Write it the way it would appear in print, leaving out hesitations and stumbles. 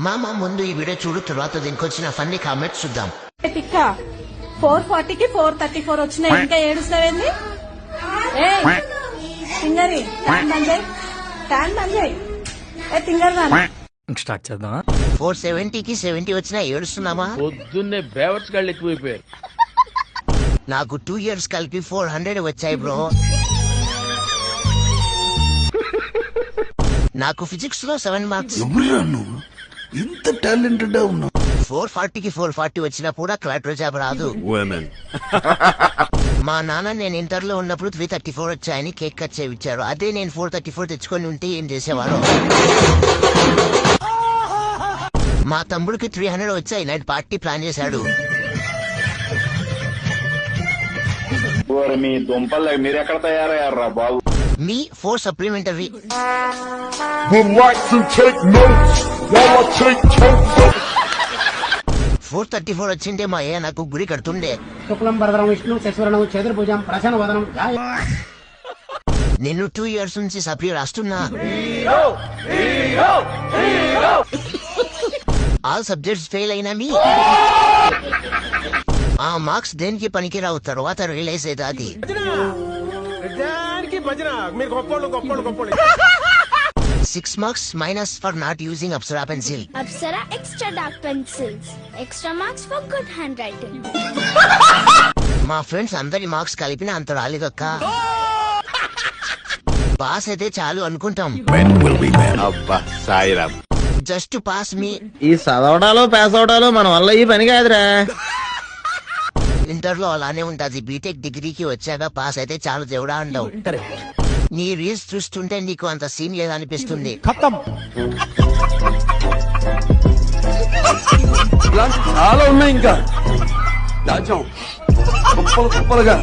మామ ముందు ఈ వీడియో చూడు, తర్వాత దీనికి వచ్చిన ఫన్నీ కామెంట్స్ చూద్దాం. టిక్క 440కి 434 వచ్చినాయి, ఇంకా ఏడుస్తావేంది? తింగరి ఫ్యాన్ బంద్ చేయి. తింగర్ స్టార్ట్ చేద్దాం. 470కి 70 వచ్చినా ఏడుస్తున్నామా? పొద్దున్నే బ్రేవర్స్ గాళ్ళు ఎక్కువైపోయారు. నాకు 2 years కలిపి 400 వచ్చాయి బ్రో. నాకు ఫిజిక్స్ లో 7 మార్క్స్. ఇంత టాలెంటెడ్ ఉన్నావు. 440కి 440 వచ్చినా కూడా కలెక్టర్ జాబ్ రాదు. మా నాన్న నేను ఇంటర్ లో ఉన్నప్పుడు 334 వచ్చాయని కేక్ కట్ చేయించారు. అదే నేను 434 తెచ్చుకొని ఉంటే ఏం చేసేవాడు? మా తమ్ముడికి 300 వచ్చాయి, నైట్ పార్టీ ప్లాన్ చేశాడు. మీ దుంపలు మీరు ఎక్కడ తయారయ్యారా బాబు? మీ 4 సప్లిమెంటరీ. 434 వచ్చింటే మా ఏ నాకు గురి కడుతుండే. శుక్లం భరదరం విష్ణు శశివరణం చతుర్భుజం ప్రసన్న వదనం. నేను 2 years నుంచి సప్లీ రాస్తున్నా. ఆల్ సబ్జెక్ట్స్ ఫెయిల్ అయినా మీ ఆ మార్క్స్ దేనికి పనికిరావు, తర్వాత రియలైజ్ అయితే అది 6 marks minus for not using Apsara pencil. Apsara extra dark pencils. Extra marks for good handwriting. మా ఫ్రెండ్స్ అందరి మార్క్స్ కలిపిన అంత రాలేదక్క. పాస్ అయితే చాలు అనుకుంటాం. జస్ట్ పాస్ మీ. ఈ చదవడాలో పాస్ అవడాలో మన వల్ల ఈ పని కాదురా. ఇంటర్ లో అలానే ఉంటది. బీటెక్ డిగ్రీకి వచ్చాక పాస్ అయితే చాలు దేవుడా అంటావు. నీ రీల్స్ చూస్తుంటే నీకు అంత సీన్ లేదనిపిస్తుంది. చాలా ఉన్నాయి ఇంకా. దాచాం కుప్పలుగా.